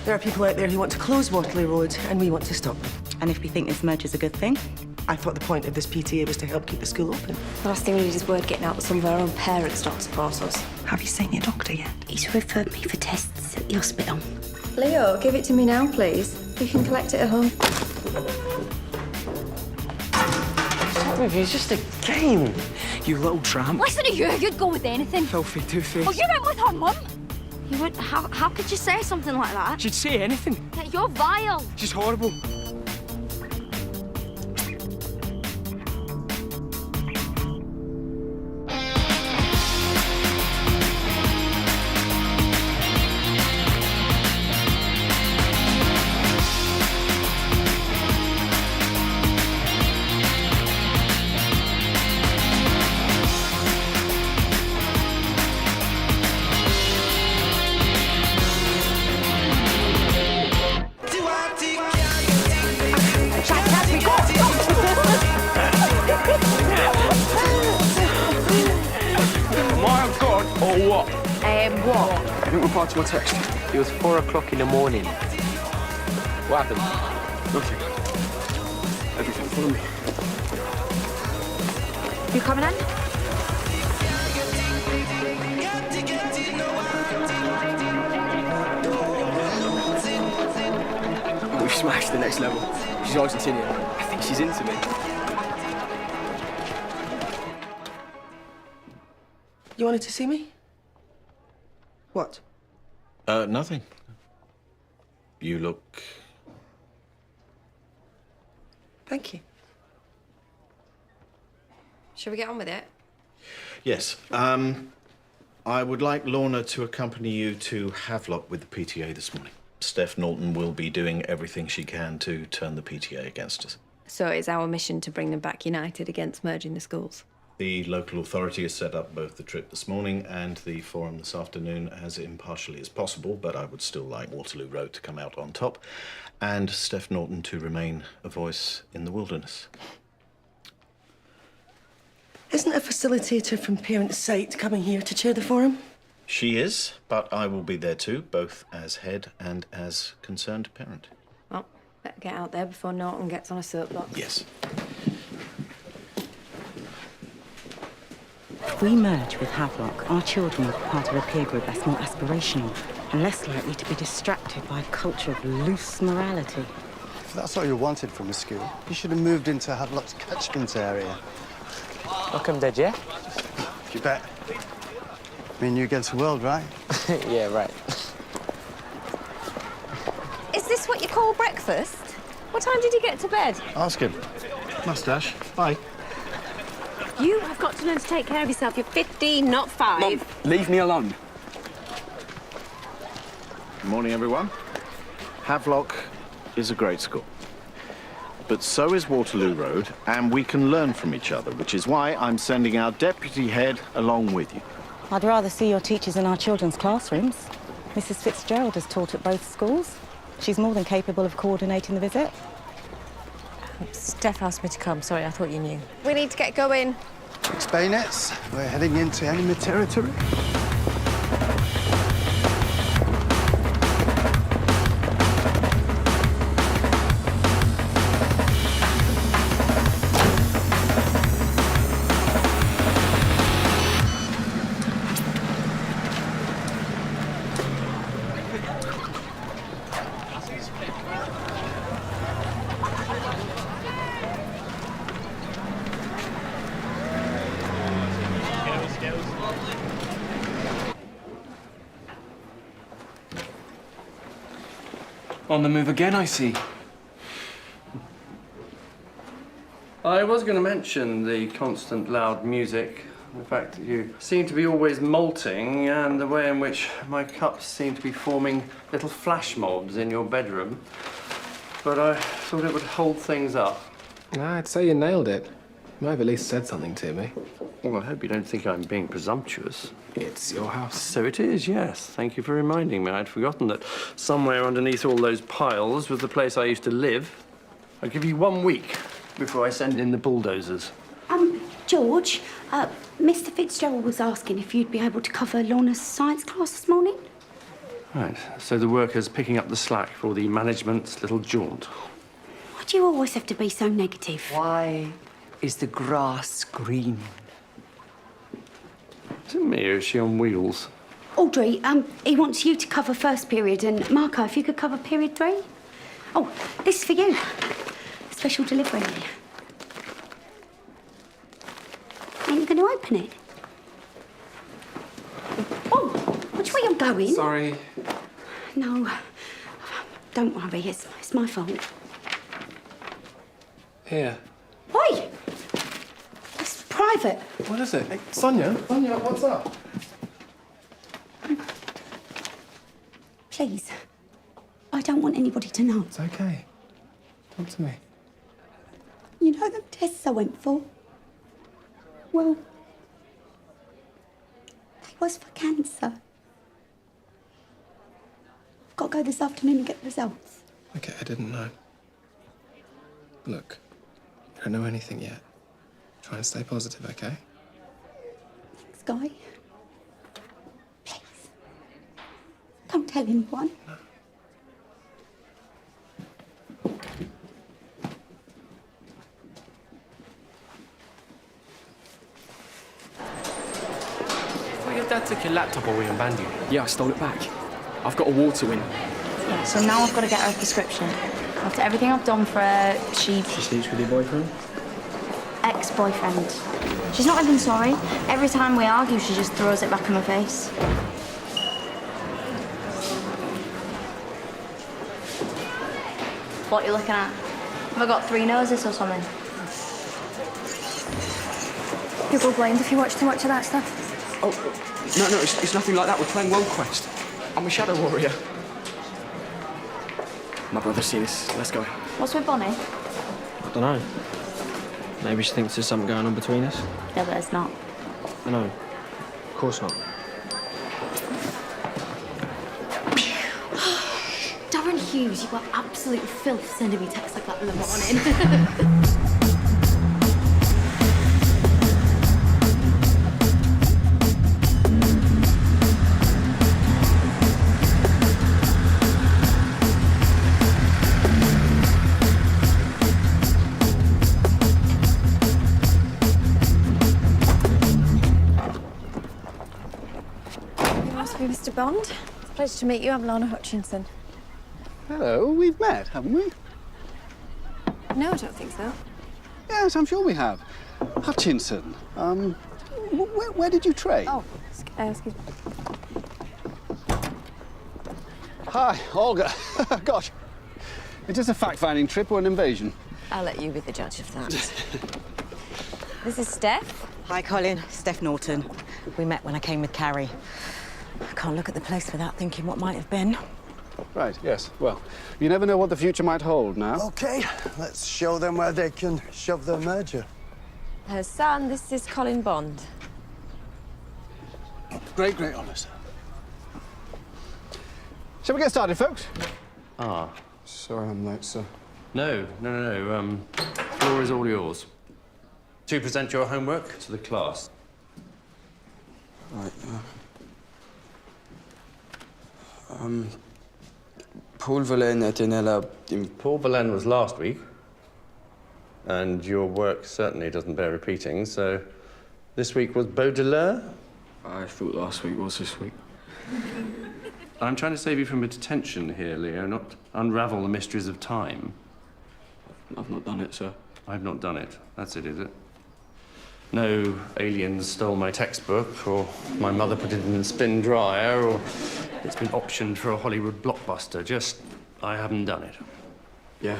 There are people out there who want to close Waterloo Road, and we want to stop them. And if we think this merge is a good thing? I thought the point of this PTA was to help keep the school open. The last thing we need is word getting out that some of our own parents don't support us. Have you seen your doctor yet? He's referred me for tests at the hospital. Leo, give it to me now, please. You can collect it at home. Stop with you, it's just a game. You little tramp. Listen to you, you'd go with anything. Filthy two-face. Oh, you went with her mum. You would, how could you say something like that? She'd say anything. Yeah, you're vile. She's horrible. What? What? I didn't reply to my text. It was 4 o'clock in the morning. What happened? Nothing. Everything for me. You coming in? We've smashed the next level. She's Argentinian. I think she's into me. You wanted to see me? What? Nothing. You look... Thank you. Shall we get on with it? Yes. I would like Lorna to accompany you to Havelock with the PTA this morning. Steph Norton will be doing everything she can to turn the PTA against us. So it's our mission to bring them back united against merging the schools. The local authority has set up both the trip this morning and the forum this afternoon as impartially as possible, but I would still like Waterloo Road to come out on top and Steph Norton to remain a voice in the wilderness. Isn't a facilitator from Parent Site coming here to chair the forum? She is, but I will be there too, both as head and as concerned parent. Well, better get out there before Norton gets on a soapbox. Yes. If we merge with Havelock, our children will be part of a peer group that's more aspirational and less likely to be distracted by a culture of loose morality. If that's all you wanted from a school, you should have moved into Havelock's catchment area. Welcome, Dad, yeah? You bet. Me and you against the world, right? Yeah, right. Is this what you call breakfast? What time did you get to bed? Ask him. Mustache. Bye. You have got to learn to take care of yourself. You're 15, not 5. Mum, leave me alone. Good morning, everyone. Havelock is a great school. But so is Waterloo Road, and we can learn from each other, which is why I'm sending our deputy head along with you. I'd rather see your teachers in our children's classrooms. Mrs. Fitzgerald has taught at both schools. She's more than capable of coordinating the visit. Steph asked me to come. Sorry, I thought you knew. We need to get going. Fix bayonets. We're heading into enemy territory. On the move again, I see. I was going to mention the constant loud music. The fact that you seem to be always molting and the way in which my cups seem to be forming little flash mobs in your bedroom. But I thought it would hold things up. I'd say you nailed it. You might have at least said something to me. Well, I hope you don't think I'm being presumptuous. It's your house. So it is, yes. Thank you for reminding me. I'd forgotten that somewhere underneath all those piles was the place I used to live. I'll give you 1 week before I send in the bulldozers. George, Mr. Fitzgerald was asking if you'd be able to cover Lorna's science class this morning. Right, so the worker's picking up the slack for the management's little jaunt. Why do you always have to be so negative? Why is the grass green? Is it me or is she on wheels? Audrey, he wants you to cover first period, and Marco, if you could cover period 3. Oh, this is for you. Special delivery. Ain't you going to open it? Oh, which way you're going? Sorry. No, don't worry, it's my fault. Here. Oi! It's private. What is it? Hey, Sonya? Sonya, what's up? Please. I don't want anybody to know. It's okay. Talk to me. You know them tests I went for? Well, they was for cancer. I've got to go this afternoon and get the results. Okay, I didn't know. Look, you don't know anything yet. Try and stay positive, okay? Thanks, Guy. Please. Don't tell anyone. No. Your dad took your laptop while we unbanned you. Yeah, I stole it back. I've got a water win. Yeah, so now I've got to get her a prescription. After everything I've done for her, She sleeps with your boyfriend? ex-boyfriend. She's not even sorry. Every time we argue, she just throws it back in my face. What are you looking at? Have I got 3 noses or something? People blamed if you watch too much of that stuff. Oh, no, it's nothing like that. We're playing World Quest. I'm a shadow warrior. My brother's seen us. Let's go. What's with Bonnie? I don't know. Maybe she thinks there's something going on between us. Yeah, but there's not. No, of course not. Darren Hughes, you are absolute filth sending me texts like that in the morning. Mr. Bond. It's a pleasure to meet you. I'm Lana Hutchinson. Hello, we've met, haven't we? No, I don't think so. Yes, I'm sure we have. Hutchinson. Where did you train? Oh, excuse me. Hi, Olga. Gosh, is this a fact-finding trip or an invasion? I'll let you be the judge of that. This is Steph. Hi, Colin. Steph Norton. We met when I came with Carrie. I can't look at the place without thinking what might have been. Right, yes. Well, you never know what the future might hold now. OK, let's show them where they can shove their merger. Her son, this is Colin Bond. Great honour, sir. Shall we get started, folks? Ah. Sorry I'm late, sir. No. Floor is all yours. To present your homework to the class. Right, Paul Verlaine était né là. Paul Verlaine was last week, and your work certainly doesn't bear repeating, so this week was Baudelaire? I thought last week was this week. I'm trying to save you from a detention here, Leo, not unravel the mysteries of time. I've not done it, sir. I've not done it. That's it, is it? No aliens stole my textbook, or my mother put it in the spin dryer, or it's been optioned for a Hollywood blockbuster. Just, I haven't done it. Yeah.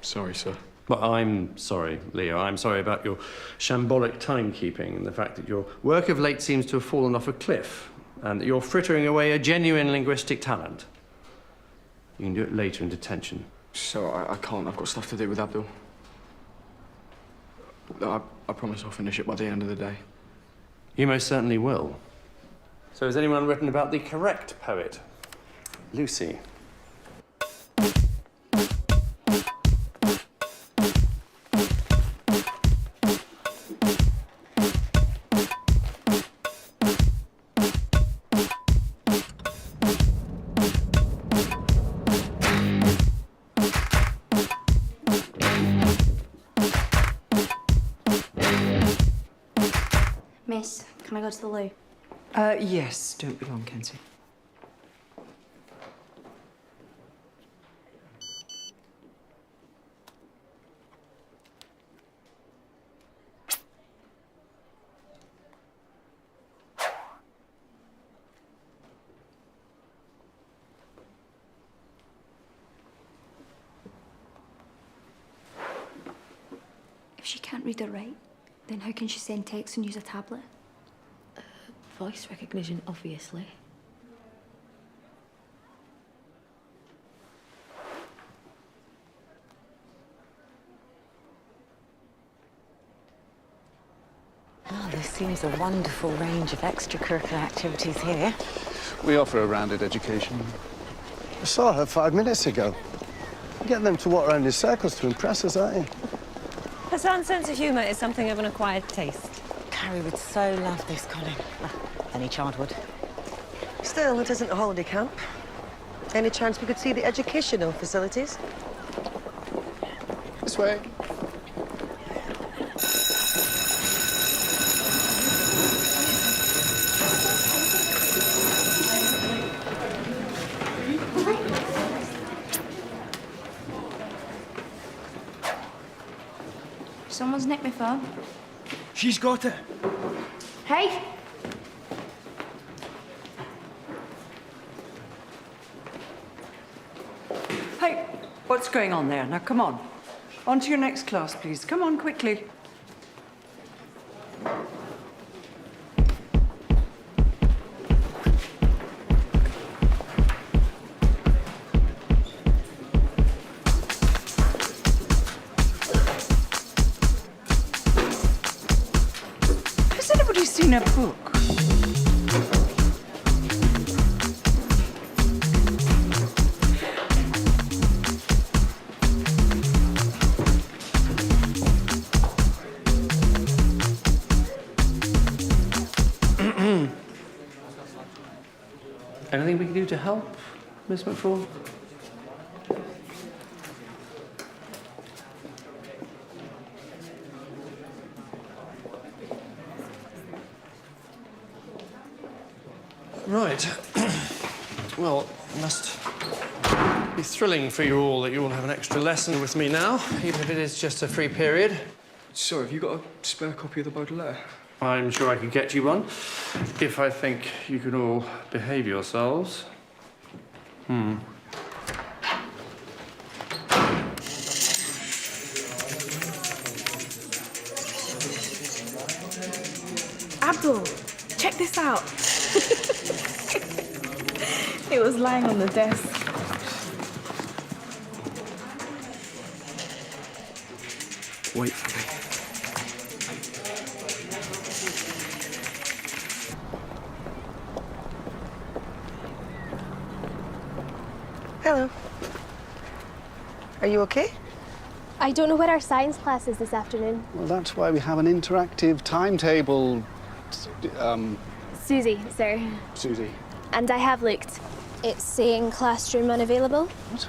Sorry, sir. Well, I'm sorry, Leo. I'm sorry about your shambolic timekeeping and the fact that your work of late seems to have fallen off a cliff and that you're frittering away a genuine linguistic talent. You can do it later in detention. So I can't. I've got stuff to do with Abdul. I promise I'll finish it by the end of the day. You most certainly will. So has anyone written about the correct poet? Lucy. to the loo? Yes. Don't be long, Kenzie. If she can't read or write, then how can she send texts and use a tablet? Voice recognition, obviously. Oh, there seems a wonderful range of extracurricular activities here. We offer a rounded education. I saw her 5 minutes ago. Get them to walk around in circles to impress us, aren't you? Hassan's sense of humour is something of an acquired taste. Carrie would so love this, Colin. Well, any child would. Still, it isn't a holiday camp. Any chance we could see the educational facilities? This way. Someone's nicked my phone. She's got it. Hey! Hey, what's going on there? Now, come on. On to your next class, please. Come on, quickly. Has anybody seen a book? Anything we can do to help, Miss McFall? Right. Well, it must be thrilling for you all that you all have an extra lesson with me now, even if it is just a free period. Sorry, have you got a spare copy of the Baudelaire? I'm sure I could get you one, if I think you can all behave yourselves. Abdul, check this out. It was lying on the desk. Wait for me. Hello. Are you okay? I don't know where our science class is this afternoon. Well, that's why we have an interactive timetable. Susie, sir. Susie. And I have looked. It's saying classroom unavailable. What?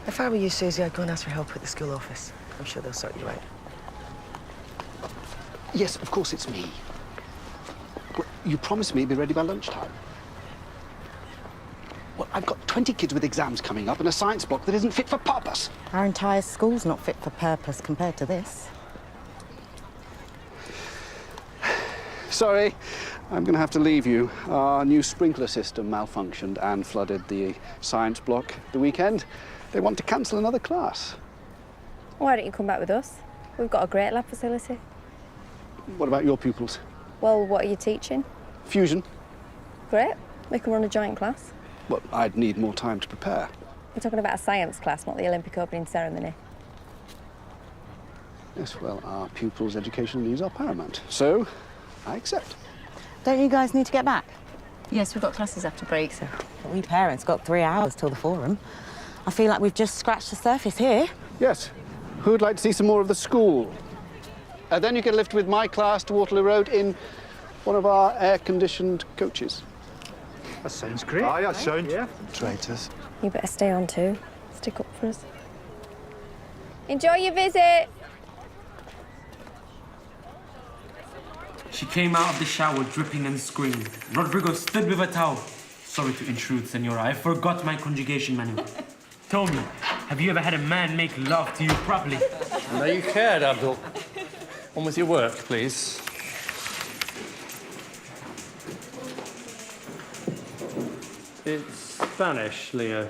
If I were you, Susie, I'd go and ask for help with the school office. I'm sure they'll sort you out. Yes, of course it's me. Well, you promised me it'd be ready by lunchtime. Well, I've got 20 kids with exams coming up and a science block that isn't fit for purpose. Our entire school's not fit for purpose compared to this. Sorry, I'm going to have to leave you. Our new sprinkler system malfunctioned and flooded the science block the weekend. They want to cancel another class. Why don't you come back with us? We've got a great lab facility. What about your pupils? Well, what are you teaching? Fusion. Great. We can run a joint class. Well, I'd need more time to prepare. We're talking about a science class, not the Olympic opening ceremony. Yes, well, our pupils' educational needs are paramount. So, I accept. Don't you guys need to get back? Yes, we've got classes after break, so... We parents got 3 hours till the forum. I feel like we've just scratched the surface here. Yes. Who'd like to see some more of the school? Then you can lift with my class to Waterloo Road in one of our air-conditioned coaches. That sounds great. Aye, that sounds. Yeah. Traitors. You better stay on too. Stick up for us. Enjoy your visit! She came out of the shower dripping and screaming. Rodrigo stood with a towel. Sorry to intrude, Senora. I forgot my conjugation manual. Tell me, have you ever had a man make love to you properly? I know you cared, Abdul. On with your work, please. It's Spanish, Leo.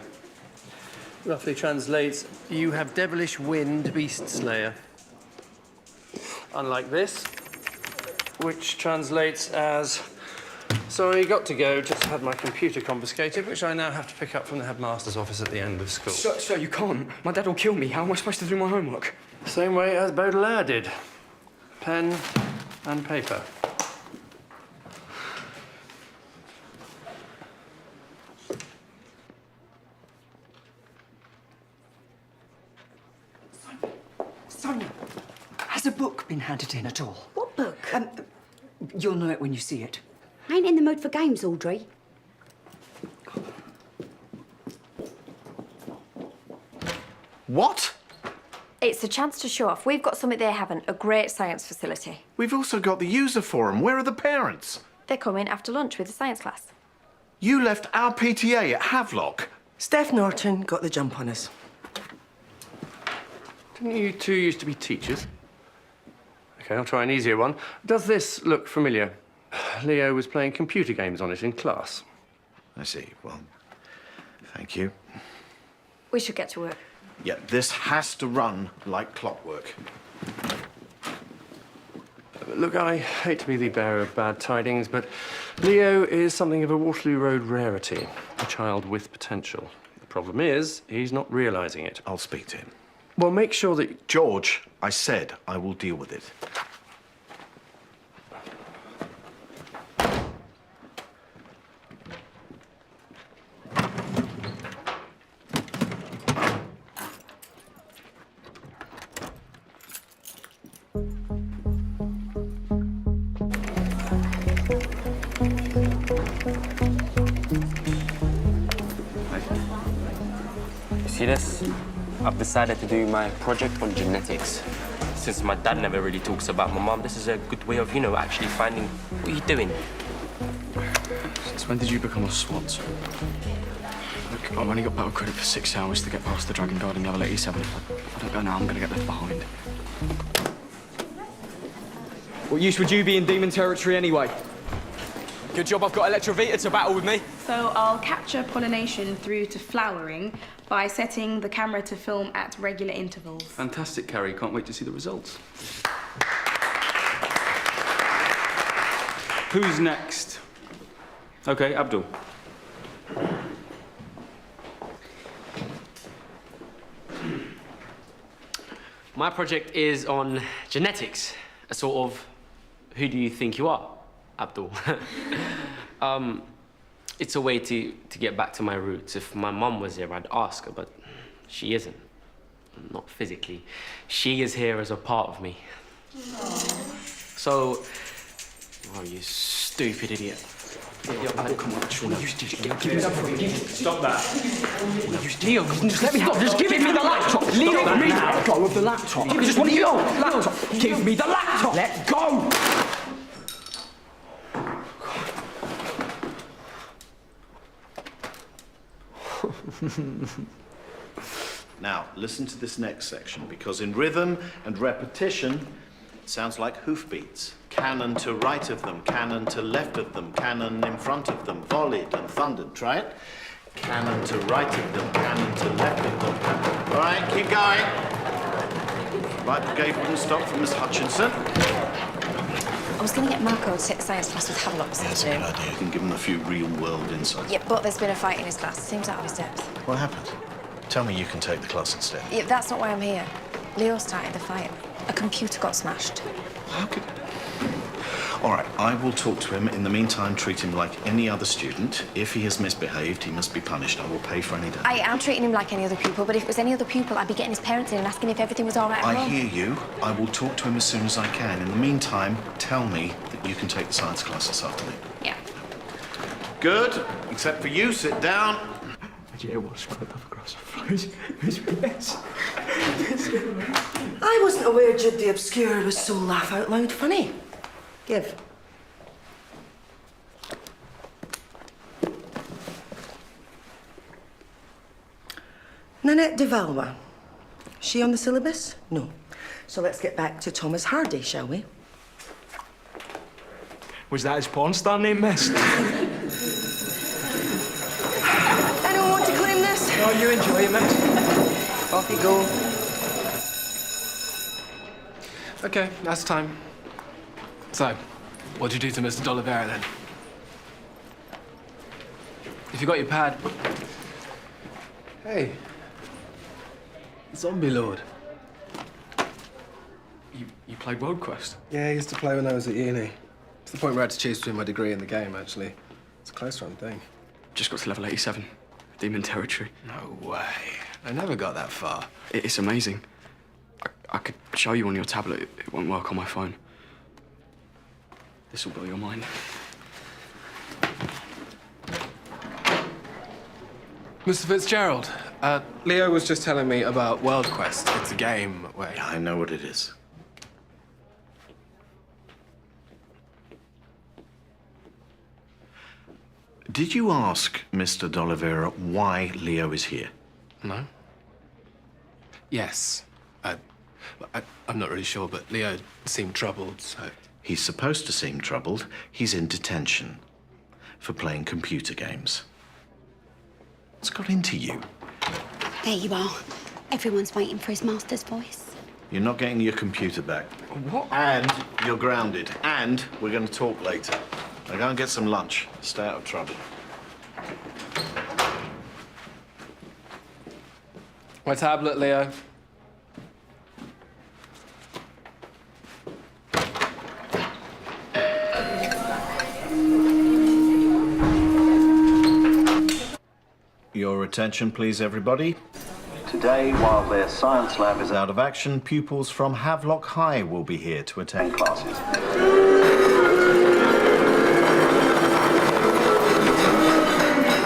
Roughly translates, you have devilish wind, beast slayer. Unlike this, which translates as, sorry, got to go, just had my computer confiscated, which I now have to pick up from the headmaster's office at the end of school. Sir, you can't. My dad will kill me. How am I supposed to do my homework? Same way as Baudelaire did. Pen and paper. Sonya, has a book been handed in at all? What book? You'll know it when you see it. I ain't in the mood for games, Audrey. What? It's a chance to show off. We've got something they haven't, a great science facility. We've also got the user forum. Where are the parents? They come in after lunch with the science class. You left our PTA at Havelock. Steph Norton got the jump on us. Didn't you two used to be teachers? OK, I'll try an easier one. Does this look familiar? Leo was playing computer games on it in class. I see. Well, thank you. We should get to work. Yeah, this has to run like clockwork. Look, I hate to be the bearer of bad tidings, but Leo is something of a Waterloo Road rarity, a child with potential. The problem is, he's not realising it. I'll speak to him. Well, make sure that... George, I said I will deal with it. See this? I've decided to do my project on genetics. Since my dad never really talks about my mom, this is a good way of, actually finding what you're doing. Since when did you become a SWAT? Look, I've only got battle credit for 6 hours to get past the Dragon Guard and level 87. If I don't go now, I'm gonna get left behind. What use would you be in demon territory anyway? Good job I've got Electrovita to battle with me. So I'll capture pollination through to flowering by setting the camera to film at regular intervals. Fantastic, Carrie. Can't wait to see the results. Who's next? Okay, Abdul. My project is on genetics, a sort of who do you think you are, Abdul? It's a way to get back to my roots. If my mum was here, I'd ask her, but she isn't. Not physically. She is here as a part of me. So, oh, you stupid idiot. Come on, Sean. Give me that. Stop that. Leo, just let me have. Just give me the laptop. Leo, let go of the laptop. I just want to use the laptop. Give me the laptop. Let go. Now, listen to this next section, because in rhythm and repetition, it sounds like hoofbeats. Cannon to right of them, cannon to left of them, cannon in front of them, volleyed and thundered. Try it. Cannon to right of them, cannon to left of them. All right, keep going. Right brigade wouldn't stop for Miss Hutchinson. I was going to get Marco to take the science class with Havelock this That's a good afternoon. idea. You can give him a few real-world insights. Yeah, but there's been a fight in his class. Seems out of his depth. What happened? Tell me you can take the class instead. Yeah, that's not why I'm here. Leo started the fight. A computer got smashed. How could... All right, I will talk to him. In the meantime, treat him like any other student. If he has misbehaved, he must be punished. I will pay for any damage. I am treating him like any other pupil, but if it was any other pupil, I'd be getting his parents in and asking if everything was all right at I home. hear you. I will talk to him as soon as I can. In the meantime, tell me that you can take the science class this afternoon. Yeah. Good. Except for you, sit down. Yeah, what's right up across the floors? It's I wasn't aware Jude the Obscure was so laugh out loud funny. Give. Nanette de Valois. She on the syllabus? No. So let's get back to Thomas Hardy, shall we? Was that his porn star name, miss? Anyone want to claim this? No, you enjoy it, miss. Off you go. Okay, that's time. So, what'd you do to Mr. D'Oliveira then? If you got your pad... Hey. Zombie Lord. You played World Quest? Yeah, I used to play when I was at uni. To the point where I had to choose between my degree and the game, actually. It's a close run thing. Just got to level 87. Demon territory. No way. I never got that far. It's amazing. I could show you on your tablet. It won't work on my phone. This will blow your mind. Mr. Fitzgerald, Leo was just telling me about World Quest. It's a game where... Yeah, I know what it is. Did you ask Mr. D'Oliveira why Leo is here? No. Yes. I'm not really sure, but Leo seemed troubled, so... He's supposed to seem troubled. He's in detention for playing computer games. What's got into you? There you are. Everyone's waiting for his master's voice. You're not getting your computer back. What? And you're grounded. And we're going to talk later. Now go and get some lunch. Stay out of trouble. My tablet, Leo. Your attention, please, everybody. Today, while their science lab is out of action, pupils from Havelock High will be here to attend classes.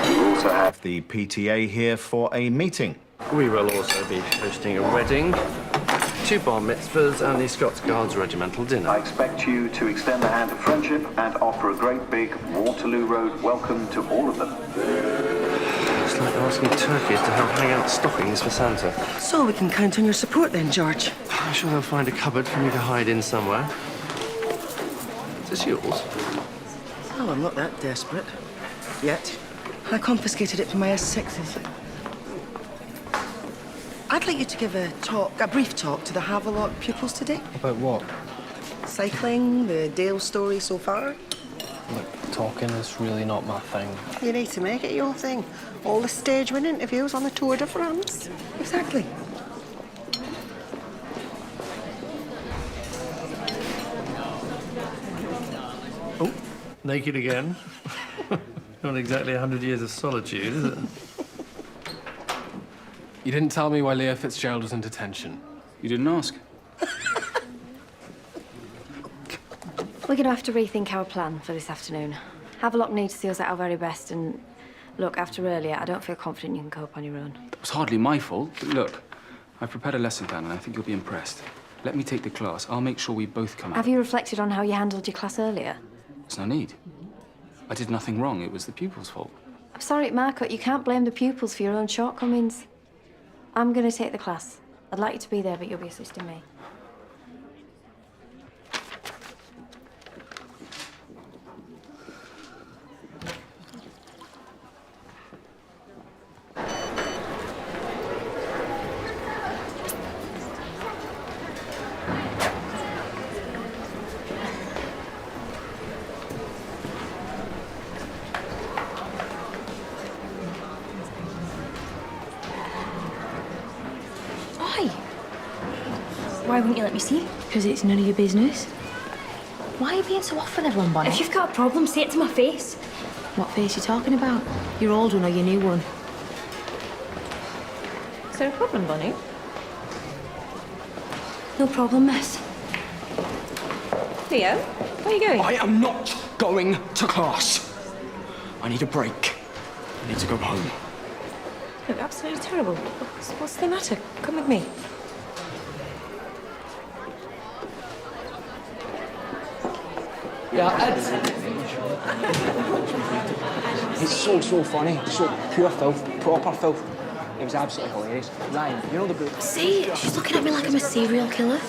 We also have the PTA here for a meeting. We will also be hosting a wedding, 2 bar mitzvahs, and the Scots Guards regimental dinner. I expect you to extend the hand of friendship and offer a great big Waterloo Road welcome to all of them. It's like asking turkeys to help hang out stockings for Santa. So we can count on your support then, George. I'm sure they'll find a cupboard for me to hide in somewhere. Is this yours? Oh, I'm not that desperate. Yet. I confiscated it from my S6s. I'd like you to give a brief talk to the Havelock pupils today. About what? Cycling, the Dale story so far. Look, talking is really not my thing. You need to make it your thing. All the stage-win interviews on the Tour de France. Exactly. Oh, naked again. Not exactly 100 years of solitude, is it? You didn't tell me why Leo Fitzgerald was in detention. You didn't ask? We're going to have to rethink our plan for this afternoon. Havelock needs to see us at our very best, and look, after earlier, I don't feel confident you can cope on your own. It was hardly my fault, but look, I've prepared a lesson plan and I think you'll be impressed. Let me take the class. I'll make sure we both come out. Have you reflected on how you handled your class earlier? There's no need. I did nothing wrong. It was the pupils' fault. I'm sorry, Marco, you can't blame the pupils for your own shortcomings. I'm going to take the class. I'd like you to be there, but you'll be assisting me. Why wouldn't you let me see? Because it's none of your business. Why are you being so off with everyone, Bonnie? If you've got a problem, say it to my face. What face are you talking about? Your old one or your new one? Is there a problem, Bonnie? No problem, miss. Leo, where are you going? I am not going to class. I need a break. I need to go home. Look, absolutely terrible. What's the matter? Come with me. Yeah, Ed. It's so funny. So pure filth, proper filth. It was absolutely hilarious. Ryan, you know the book? See, she's looking at me like I'm a serial killer.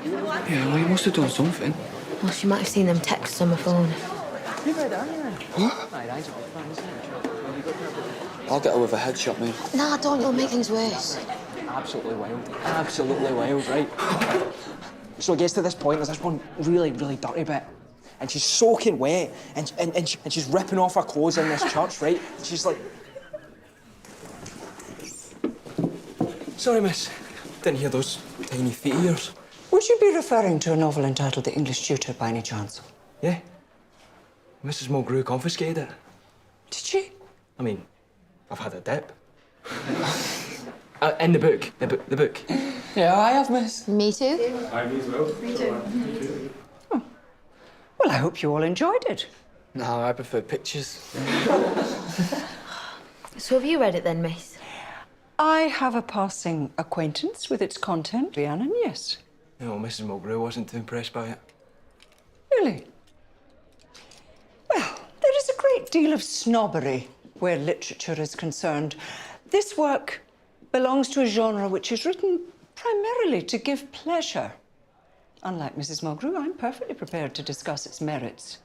Yeah, well, you must have done something. Well, she might have seen them texts on my phone. You've read that, What? I'll get her with a headshot, mate. Nah, don't. You'll make things worse. Absolutely wild. Absolutely wild, right? So it gets to this point, there's this one really, really dirty bit. And she's soaking wet, and she's ripping off her clothes in this church, right? She's like... Sorry, miss. Didn't hear those tiny feet of yours. Would you be referring to a novel entitled The English Tutor by any chance? Yeah. Mrs. Mulgrew confiscated it. Did she? I mean, I've had a dip. In the book. The book. Yeah, I have, miss. Me too. Me as well. Me too. Oh. Well, I hope you all enjoyed it. No, I prefer pictures. So have you read it then, miss? I have a passing acquaintance with its content, Rhiannon, yes. No, Mrs. Mulgrew wasn't too impressed by it. Really? Well, there is a great deal of snobbery where literature is concerned. This work belongs to a genre which is written primarily to give pleasure. Unlike Mrs. Mulgrew, I'm perfectly prepared to discuss its merits.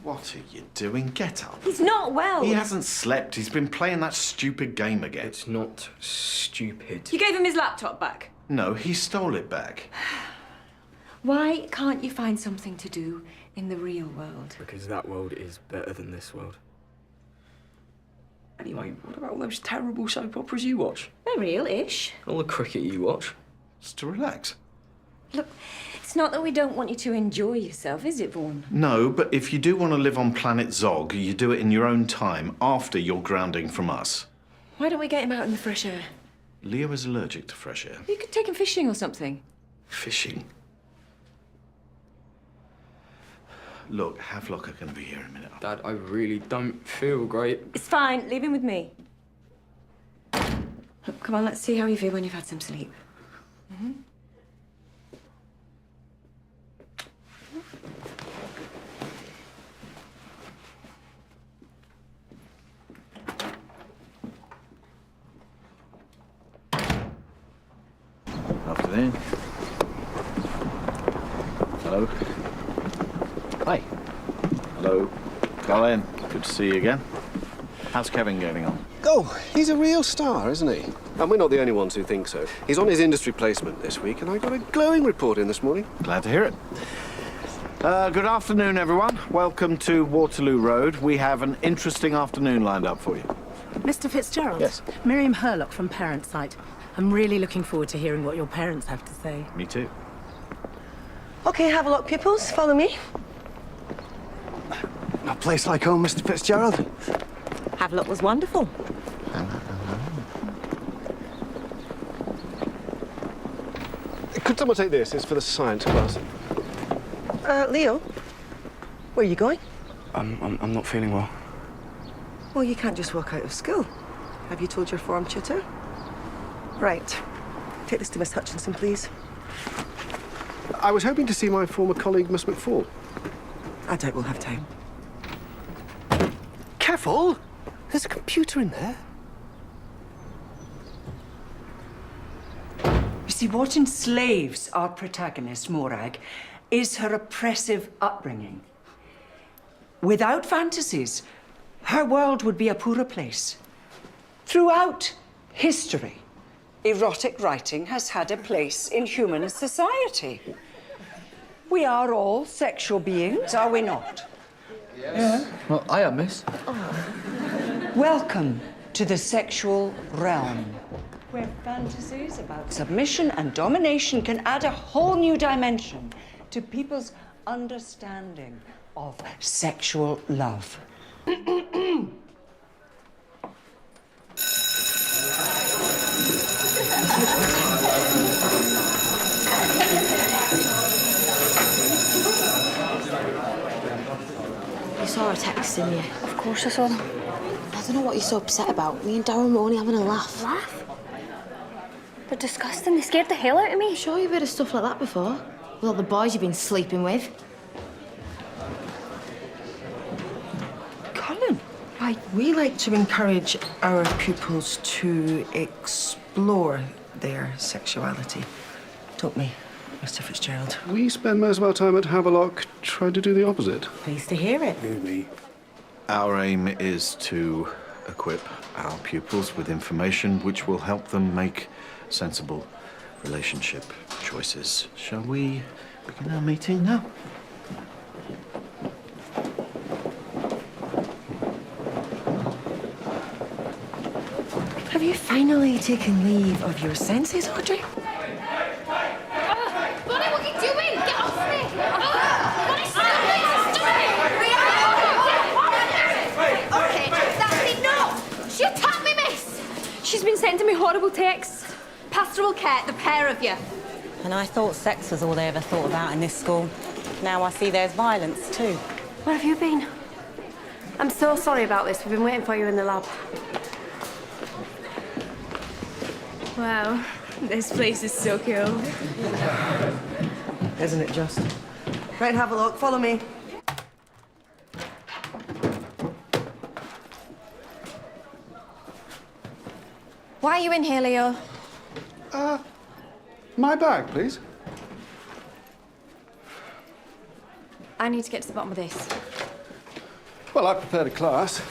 What are you doing? Get up. He's not well. He hasn't slept. He's been playing that stupid game again. It's not stupid. You gave him his laptop back. No, he stole it back. Why can't you find something to do in the real world? Because that world is better than this world. Anyway, what about all those terrible soap operas you watch? They're real-ish. All the cricket you watch? Just to relax. Look, it's not that we don't want you to enjoy yourself, is it, Vaughan? No, but if you do want to live on planet Zog, you do it in your own time, after you're grounding from us. Why don't we get him out in the fresh air? Leo is allergic to fresh air. You could take him fishing or something. Fishing? Look, Havelock are going to be here in a minute. Dad, I really don't feel great. It's fine. Leave him with me. Look, come on, let's see how you feel when you've had some sleep. Mm-hmm. Afternoon. Hello. Hi. Hello. Colin, good to see you again. How's Kevin getting on? Oh, he's a real star, isn't he? And we're not the only ones who think so. He's on his industry placement this week, and I got a glowing report in this morning. Glad to hear it. Good afternoon, everyone. Welcome to Waterloo Road. We have an interesting afternoon lined up for you. Mr. Fitzgerald? Yes. Miriam Herlock from Parent Site. I'm really looking forward to hearing what your parents have to say. Me too. OK, Havelock pupils, follow me. A place like home, Mr. Fitzgerald. Havelock was wonderful. Could someone take this? It's for the science class. Leo, where are you going? I'm not feeling well. Well, you can't just walk out of school. Have you told your form tutor? Right. Take this to Miss Hutchinson, please. I was hoping to see my former colleague, Miss McFall. I doubt we'll have time. Careful! There's a computer in there. You see, what enslaves our protagonist, Morag, is her oppressive upbringing. Without fantasies, her world would be a poorer place. Throughout history, erotic writing has had a place in human society. We are all sexual beings, are we not? Yes. Yeah. Well, I am, miss. Welcome to the sexual realm, where fantasies about submission and domination can add a whole new dimension to people's understanding of sexual love. You saw her text, didn't you? Of course I saw them. I don't know what you're so upset about. Me and Darren were only having a laugh. Laugh? They're disgusting. They scared the hell out of me. I'm sure you've heard of stuff like that before. With all the boys you've been sleeping with. Colin, Right, we like to encourage our pupils to explore their sexuality, don't we, Mr. Fitzgerald? We spend most of our time at Havelock trying to do the opposite. Pleased to hear it. Me. Our aim is to equip our pupils with information which will help them make sensible relationship choices. Shall we begin our meeting now? Have you finally taken leave of your senses, Audrey? Bonnie, what are you doing? Get off me! Bonnie, stop it! Okay, that's enough! She attacked me, miss! She's been sending me horrible texts. Pastoral care, the pair of you. And I thought sex was all they ever thought about in this school. Now I see there's violence too. Where have you been? I'm so sorry about this. We've been waiting for you in the lab. Wow, this place is so cool. Isn't it just? Right, Havelock, follow me. Why are you in here, Leo? My bag, please. I need to get to the bottom of this. Well, I've prepared a class. Do you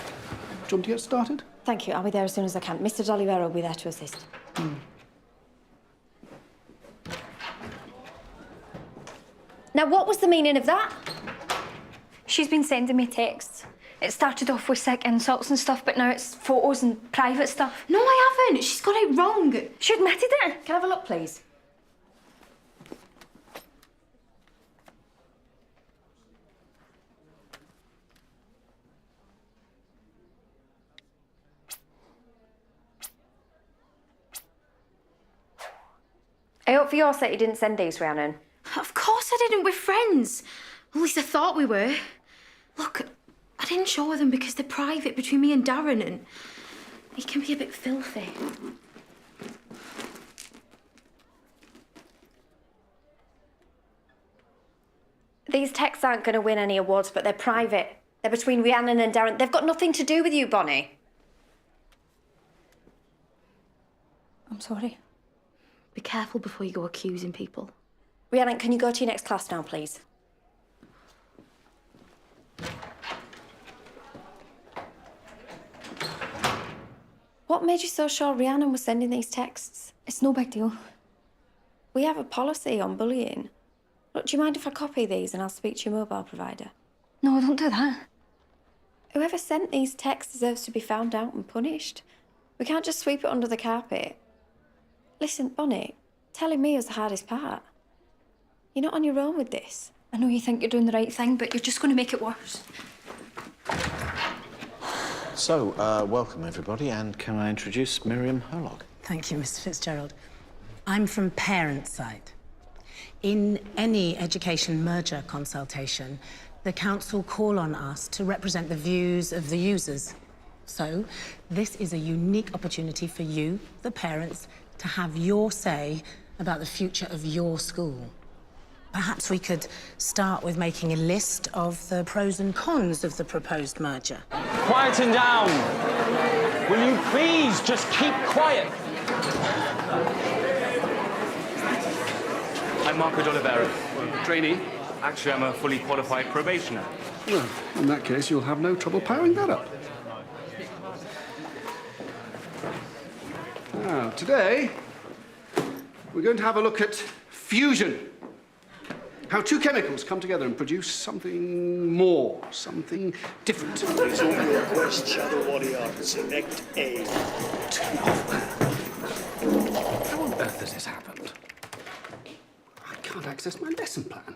want me to get started? Thank you. I'll be there as soon as I can. Mr. D'Olivero will be there to assist. Now, what was the meaning of that? She's been sending me texts. It started off with sick insults and stuff, but now it's photos and private stuff. No, I haven't. She's got it wrong. She admitted it. Can I have a look, please? I hope for your sake you didn't send these, Rhiannon. Of course I didn't. We're friends. At least I thought we were. Look, I didn't show her them because they're private between me and Darren, and he can be a bit filthy. These texts aren't going to win any awards, but they're private. They're between Rhiannon and Darren. They've got nothing to do with you, Bonnie. I'm sorry. Be careful before you go accusing people. Rhiannon, can you go to your next class now, please? What made you so sure Rhiannon was sending these texts? It's no big deal. We have a policy on bullying. Look, do you mind if I copy these and I'll speak to your mobile provider? No, don't do that. Whoever sent these texts deserves to be found out and punished. We can't just sweep it under the carpet. Listen, Bonnie, telling me is the hardest part. You're not on your own with this. I know you think you're doing the right thing, but you're just going to make it worse. So, welcome everybody, and can I introduce Miriam Havelock? Thank you, Mr. Fitzgerald. I'm from parent side. In any education merger consultation, the council call on us to represent the views of the users. So, this is a unique opportunity for you, the parents, to have your say about the future of your school. Perhaps we could start with making a list of the pros and cons of the proposed merger. Quieten down. Will you please just keep quiet? I'm Marco D'Olivero. Trainee? Actually, I'm a fully qualified probationer. Well, in that case, you'll have no trouble powering that up. Now, today, we're going to have a look at fusion. How two chemicals come together and produce something more, something different. Resolve your quest, Shadow Warrior. Select A. How on earth has this happened? I can't access my lesson plan.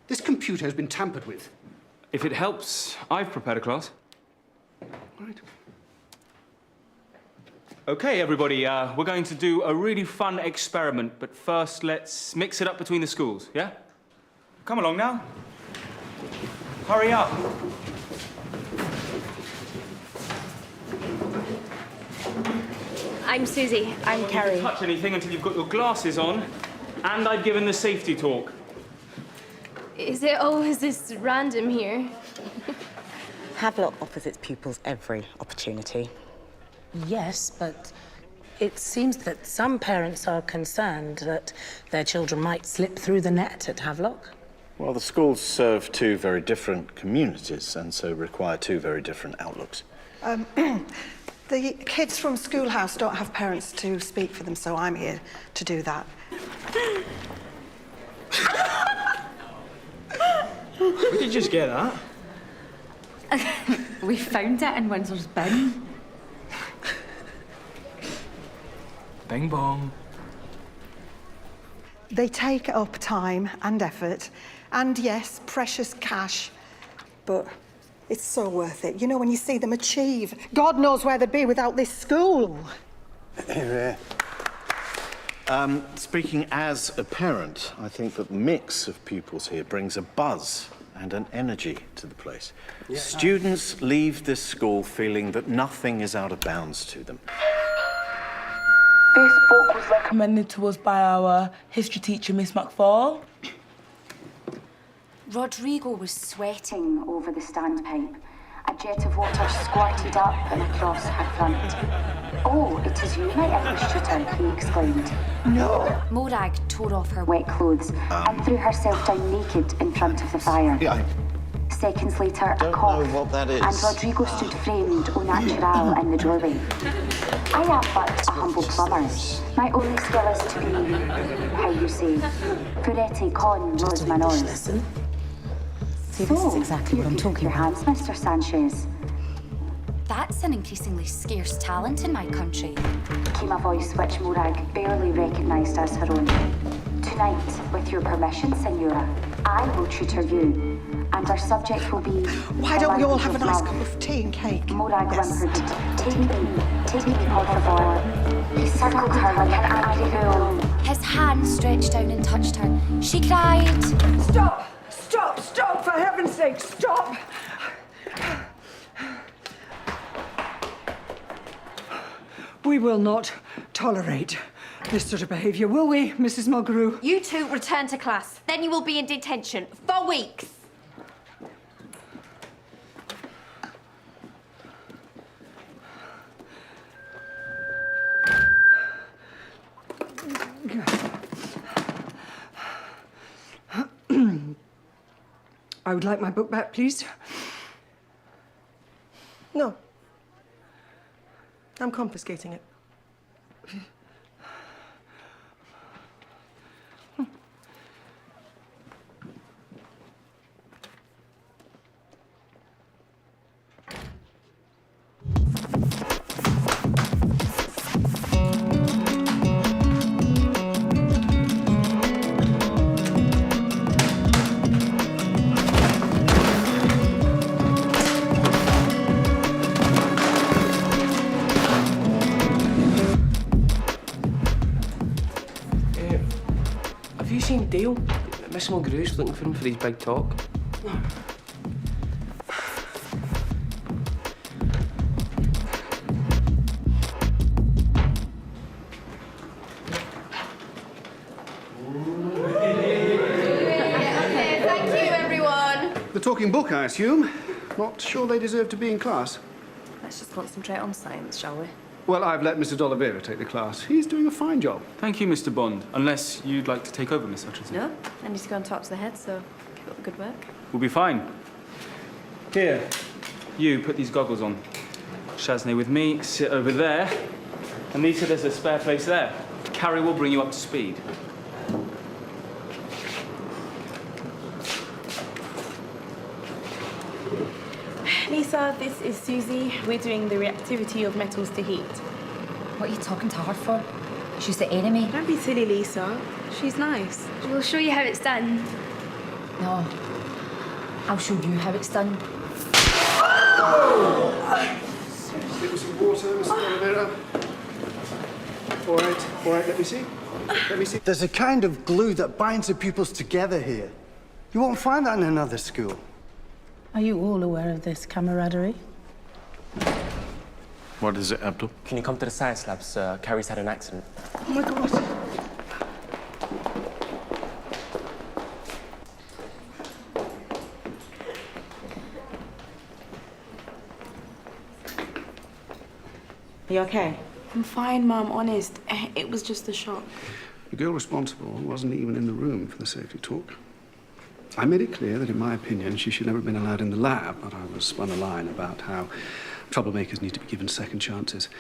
This computer has been tampered with. If it helps, I've prepared a class. Right. Okay, everybody, we're going to do a really fun experiment, but first let's mix it up between the schools, yeah? Come along now. Hurry up. I'm Susie. I'm Carrie. Don't touch anything until you've got your glasses on, and I've given the safety talk. Is it always this random here? Havelock offers its pupils every opportunity. Yes, but it seems that some parents are concerned that their children might slip through the net at Havelock. Well, the schools serve two very different communities and so require two very different outlooks. The kids from Schoolhouse don't have parents to speak for them, so I'm here to do that. Where did you just get that? We found it in Windsor's bin. Bing bong. They take up time and effort, and yes, precious cash, but it's so worth it. You know, when you see them achieve, God knows where they'd be without this school. Speaking as a parent, I think that the mix of pupils here brings a buzz and an energy to the place. Yeah. Students leave this school feeling that nothing is out of bounds to them. This book was recommended to us by our history teacher, Miss McFall. Rodrigo was sweating over the standpipe. A jet of water squirted up and across her front. "Oh, it is you, my English tutor," he exclaimed. No. Morag tore off her wet clothes and threw herself down naked in front of the fire. Yeah, Seconds later, a don't cough, know what that is. and Rodrigo stood framed au naturel in the doorway. "I am but a humble plumber. My only skill is to be, how you say, purete con los manos." See, this is exactly what I'm talking about. Your hands, Mr. Sanchez. "That's an increasingly scarce talent in my country," came a voice which Morag barely recognised as her own. "Tonight, with your permission, Senora, I will tutor you, and our subject will be..." Why don't we all have a nice cup of tea and cake? Morag whimpered, take me, por favor." He circled her like an angry bull. His hand stretched down and touched her. She cried, "Stop! Stop! Stop! For heaven's sake, stop!" We will not tolerate this sort of behaviour, will we, Mrs. Mulgrew? You two return to class. Then you will be in detention for weeks. I would like my book back, please. No. I'm confiscating it. Have you seen Dale? Miss Mulgrew's looking for him for his big talk. Thank you, everyone. The talking book, I assume. Not sure they deserve to be in class. Let's just concentrate on science, shall we? Well, I've let Mr. D'Oliveira take the class. He's doing a fine job. Thank you, Mr. Bond. Unless you'd like to take over, Miss Hutchinson. No, I need to go and talk to the head, so keep up the good work. We'll be fine. Here, you put these goggles on. Shaznay with me, sit over there. And Nita, there's a spare place there. Carrie will bring you up to speed. Lisa, this is Susie. We're doing the reactivity of metals to heat. What are you talking to her for? She's the enemy. Don't be silly, Lisa. She's nice. We'll show you how it's done. No. I'll show you how it's done. Give me some water, Mr. D'Oliveira. All right, let me see. Let me see. There's a kind of glue that binds the pupils together here. You won't find that in another school. Are you all aware of this camaraderie? What is it, Abdul? Can you come to the science labs? Carrie's had an accident. Oh, my God. Are you okay? I'm fine, Mum, honest. It was just a shock. The girl responsible wasn't even in the room for the safety talk. I made it clear that, in my opinion, she should never have been allowed in the lab, but I was spun a line about how troublemakers need to be given second chances.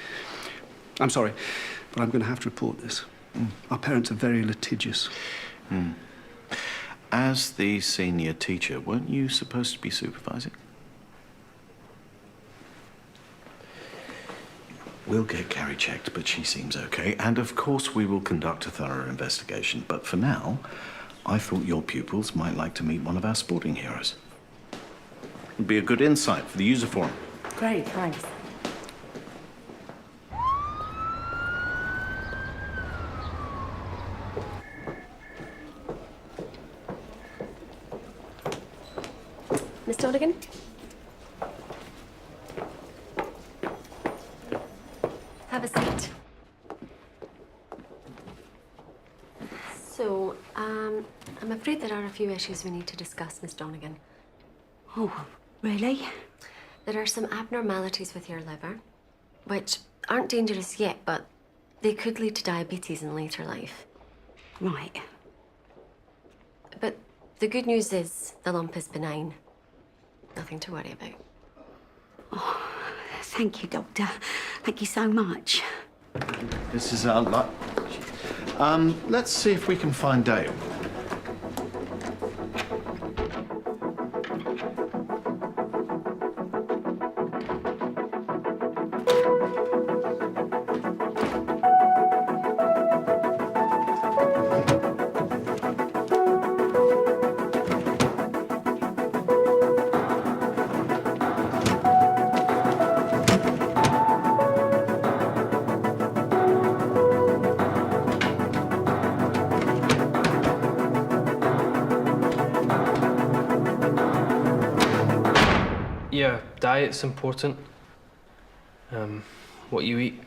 I'm sorry, but I'm going to have to report this. Our parents are very litigious. As the senior teacher, weren't you supposed to be supervising? We'll get Carrie checked, but she seems okay. And of course, we will conduct a thorough investigation. But for now, I thought your pupils might like to meet one of our sporting heroes. It'd be a good insight for the user forum. Great, thanks. Miss Donegan? Have a seat. So, I'm afraid there are a few issues we need to discuss, Miss Donegan. Oh, really? There are some abnormalities with your liver, which aren't dangerous yet, but they could lead to diabetes in later life. Right. But the good news is the lump is benign. Nothing to worry about. Oh, thank you, Doctor. Thank you so much. This is our luck. Let's see if we can find Dale. Yeah, diet's important. What you eat.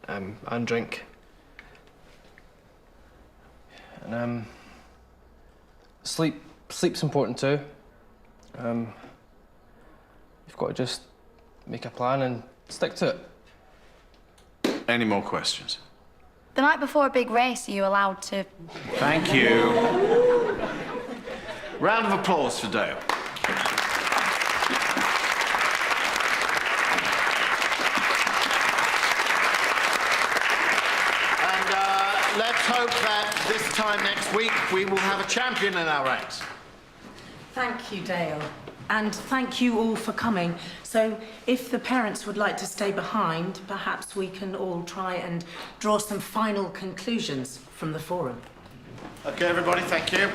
And drink. And sleep's important too. You've got to just make a plan and stick to it. Any more questions? The night before a big race, are you allowed to... Thank you. Round of applause for Dale. And let's hope that this time next week we will have a champion in our ranks. Thank you, Dale. And thank you all for coming. So if the parents would like to stay behind, perhaps we can all try and draw some final conclusions from the forum. Okay, everybody, thank you.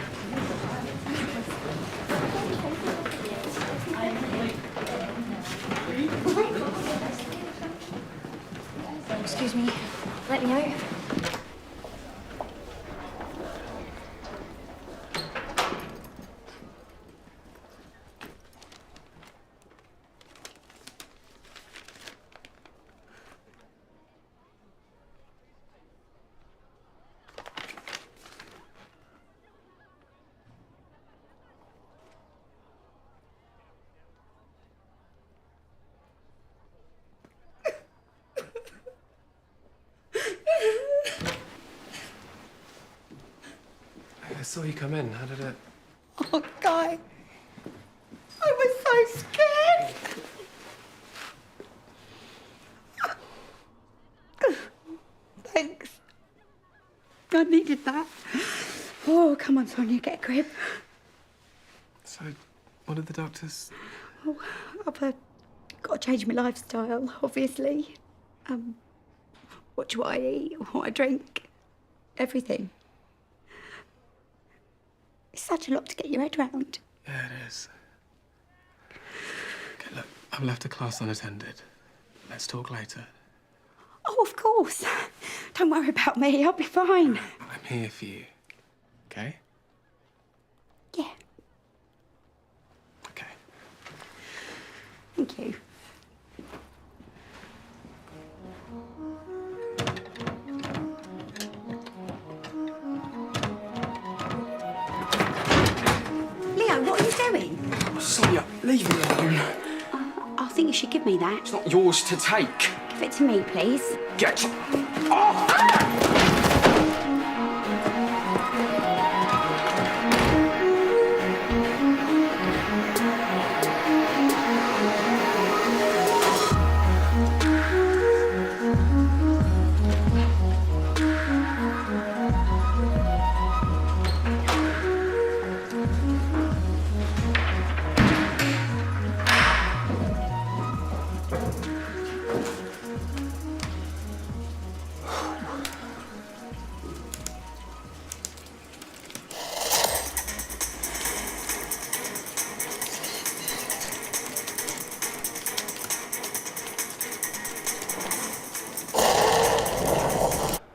Excuse me. Let me out. I saw you come in. How did it... Oh, Guy. I was so scared. Thanks. I needed that. Oh, come on, Sonya, get a grip. So, what did the doctors... Oh, I've got to change my lifestyle, obviously. Watch what I eat, what I drink, everything. It's such a lot to get your head round. Yeah, it is. Okay, look, I've left the class unattended. Let's talk later. Oh, of course. Don't worry about me, I'll be fine. I'm here for you, okay? Yeah. Okay. Thank you. Leo, what are you doing? Sonya, leave me alone. I'll think you should give me that. It's not yours to take. Give it to me, please. Get off!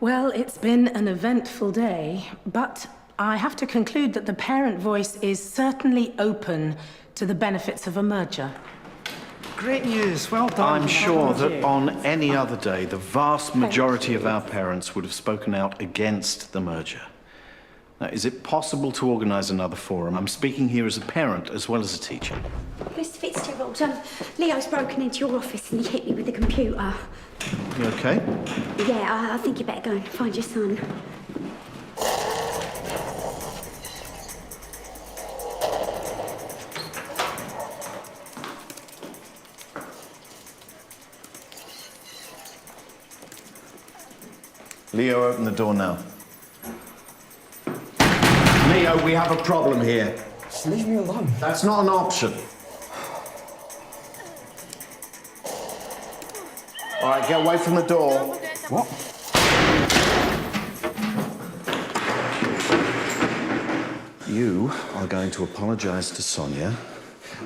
Well, it's been an eventful day, but I have to conclude that the parent voice is certainly open to the benefits of a merger. Great news, well done. I'm sure that on any other day, the vast majority of our parents would have spoken out against the merger. Now, is it possible to organise another forum? I'm speaking here as a parent as well as a teacher. Mr. Fitzgerald, Leo's broken into your office and he hit me with the computer. You okay? Yeah, I think you better go and find your son. Leo, open the door now. Leo, we have a problem here. Just leave me alone. That's not an option. All right, get away from the door. What? You are going to apologise to Sonya,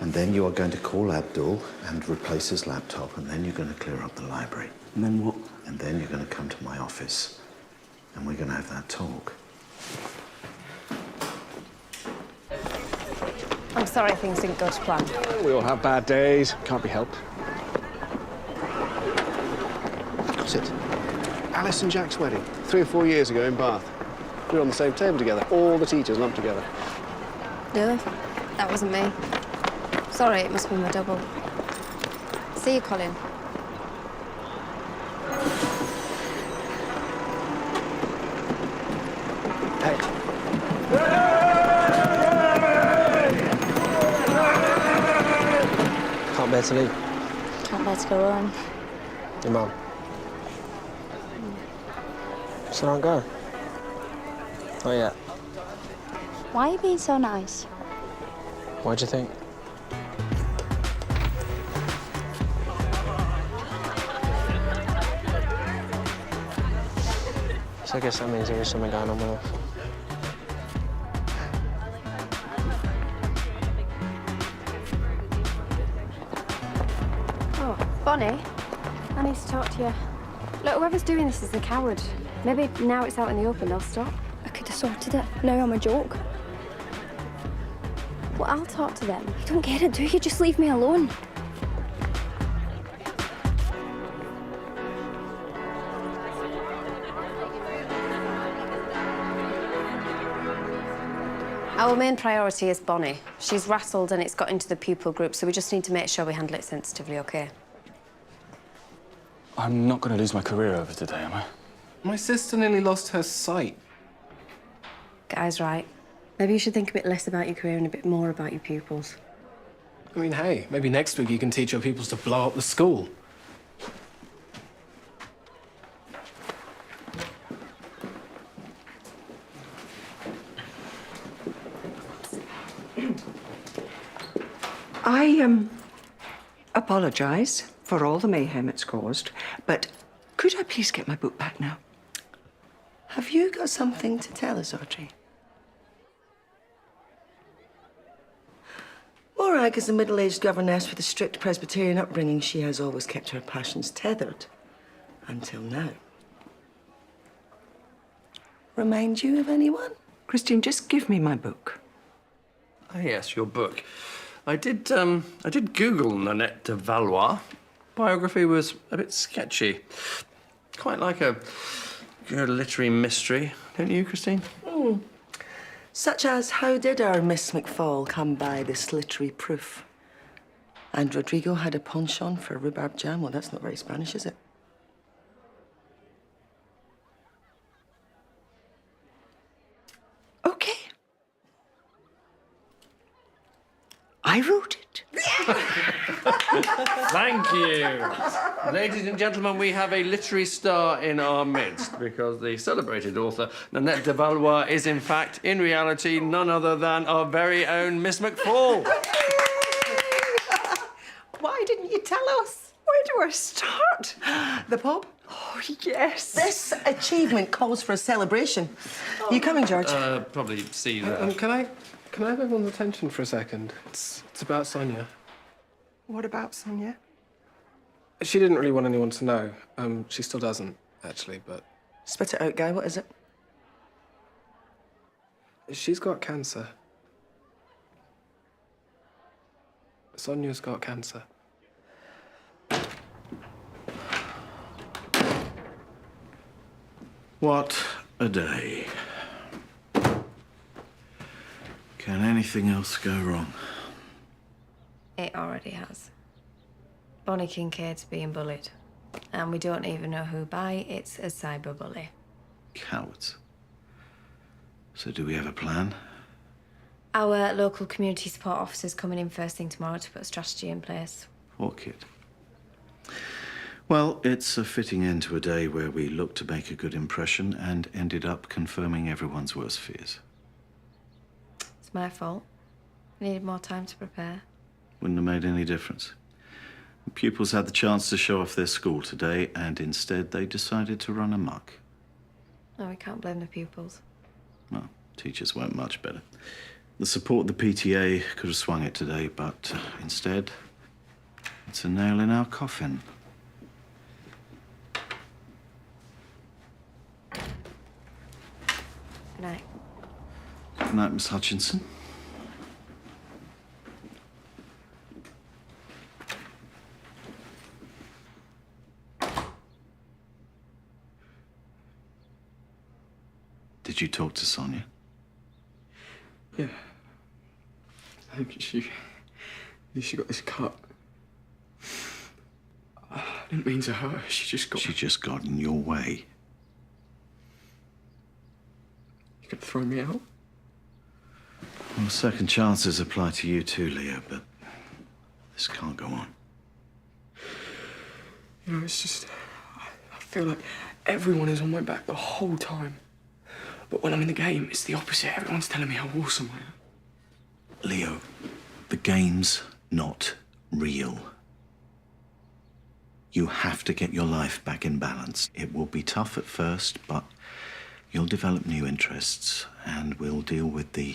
and then you are going to call Abdul and replace his laptop, and then you're going to clear up the library. And then what? And then you're going to come to my office, and we're going to have that talk. I'm sorry things didn't go to plan. We all have bad days. Can't be helped. Sit. Alice and Jack's wedding, 3 or 4 years ago in Bath. We were on the same table together, all the teachers lumped together. No, that wasn't me. Sorry, it must be my double. See you, Colin. Hey. Can't bear to leave. Can't bear to go home. Your mum. So don't go. Not yet. Why are you being so nice? Why'd you think? So I guess that means there is something going on with us. Oh, Bonnie, I need to talk to you. Look, whoever's doing this is a coward. Maybe now it's out in the open, they'll stop. I could have sorted it. Now I'm a joke. Well, I'll talk to them. You don't get it, do you? Just leave me alone. Our main priority is Bonnie. She's rattled and it's got into the pupil group, so we just need to make sure we handle it sensitively, OK? I'm not going to lose my career over today, am I? My sister nearly lost her sight. Guy's right. Maybe you should think a bit less about your career and a bit more about your pupils. I mean, hey, maybe next week you can teach your pupils to blow up the school. I apologise for all the mayhem it's caused, but could I please get my book back now? Have you got something to tell us, Audrey? Morag is a middle-aged governess with a strict Presbyterian upbringing. She has always kept her passions tethered. Until now. Remind you of anyone? Christine, just give me my book. Oh, yes, your book. I did Google Nanette de Valois. Biography was a bit sketchy. Quite like a good literary mystery, don't you, Christine? Such as, how did our Miss McFall come by this literary proof? And Rodrigo had a penchant for rhubarb jam. Well, that's not very Spanish, is it? Okay. I wrote it. Thank you. Ladies and gentlemen, we have a literary star in our midst because the celebrated author, Nanette de Valois, is in fact, in reality, none other than our very own Miss McFall. Why didn't you tell us? Where do I start? The pub? Oh, yes. This achievement calls for a celebration. You coming, George? Probably see you there. Can I have everyone's attention for a second? It's about Sonya. What about Sonya? She didn't really want anyone to know. She still doesn't, actually, but... Spit it out, Guy. What is it? She's got cancer. Sonia's got cancer. What a day. Can anything else go wrong? It already has. Bonnie Kincaid's being bullied. And we don't even know who by. It's a cyberbully. Cowards. So do we have a plan? Our local community support officer's coming in first thing tomorrow to put a strategy in place. Poor kid. Well, it's a fitting end to a day where we looked to make a good impression and ended up confirming everyone's worst fears. It's my fault. I needed more time to prepare. Wouldn't have made any difference. The pupils had the chance to show off their school today, and instead they decided to run amok. No, we can't blame the pupils. Well, teachers weren't much better. The support of the PTA could have swung it today, but instead, it's a nail in our coffin. Good night. Good night, Miss Hutchinson. Did you talk to Sonya? Yeah. I think she got this cut. I didn't mean to hurt her. She just got in your way. You could throw me out? Well, second chances apply to you too, Leo, but this can't go on. You know, it's just... I feel like everyone is on my back the whole time. But when I'm in the game, it's the opposite. Everyone's telling me how awesome I am. Leo, the game's not real. You have to get your life back in balance. It will be tough at first, but you'll develop new interests, and we'll deal with the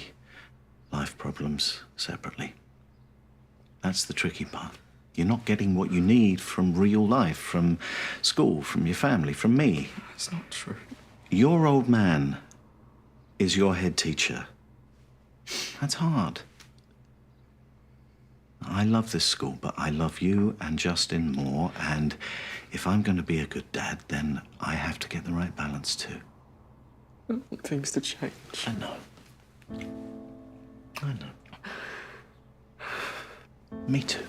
life problems separately. That's the tricky part. You're not getting what you need from real life, from school, from your family, from me. That's not true. Your old man is your head teacher. That's hard. I love this school, but I love you and Justin more, and if I'm going to be a good dad, then I have to get the right balance too. I want things to change. I know. I know. Me too.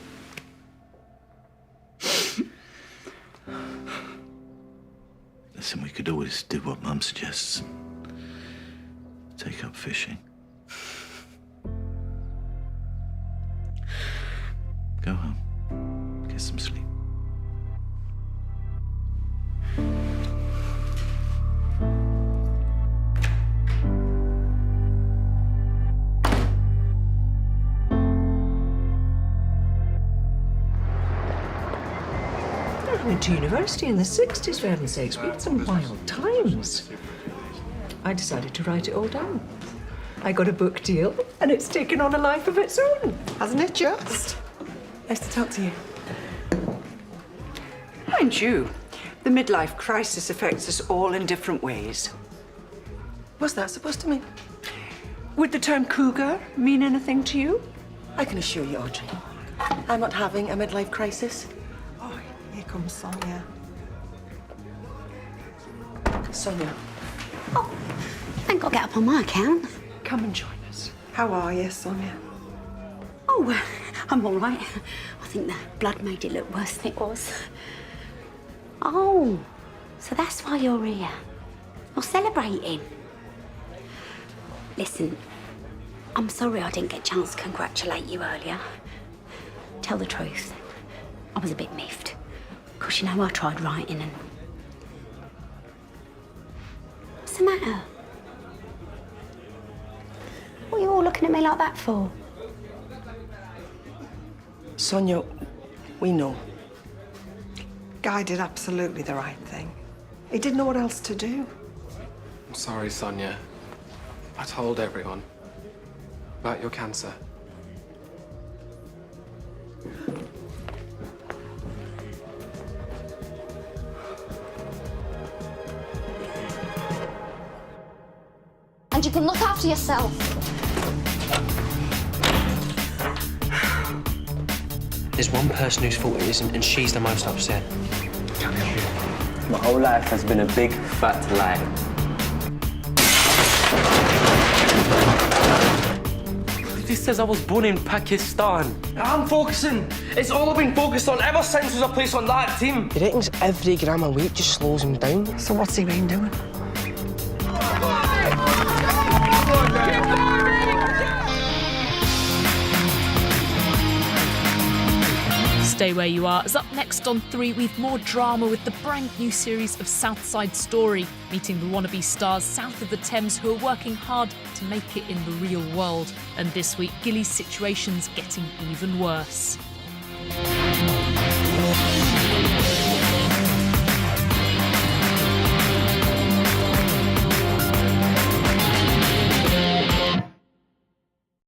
Listen, we could always do what Mum suggests. Take up fishing. Go home. Get some sleep. I went to university in the 60s, for heaven's sakes. We had some wild times. I decided to write it all down. I got a book deal, and it's taken on a life of its own. Hasn't it just? Nice to talk to you. Mind you, the midlife crisis affects us all in different ways. What's that supposed to mean? Would the term cougar mean anything to you? I can assure you, Audrey, I'm not having a midlife crisis. Oh, here comes Sonya. Sonya. I think I'll get up on my account. Come and join us. How are you, Sonya? Oh, I'm all right. I think the blood made it look worse than it was. Oh, so that's why you're here. You're celebrating. Listen, I'm sorry I didn't get a chance to congratulate you earlier. Tell the truth, I was a bit miffed. Because, you know, I tried writing and... What's the matter? What are you all looking at me like that for? Sonya, we know. Guy did absolutely the right thing. He didn't know what else to do. I'm sorry, Sonya. I told everyone about your cancer. And you can look after yourself. There's one person whose fault it isn't, and she's the most upset. My whole life has been a big, fat lie. This says I was born in Pakistan. I'm focusing. It's all I've been focused on ever since was a place on that team. He reckons every gram of weight just slows him down. So what's he been doing? Stay Where You Are is up next on 3 with more drama with the brand new series of South Side Story, meeting the wannabe stars south of the Thames who are working hard to make it in the real world. And this week, Gilly's situation's getting even worse.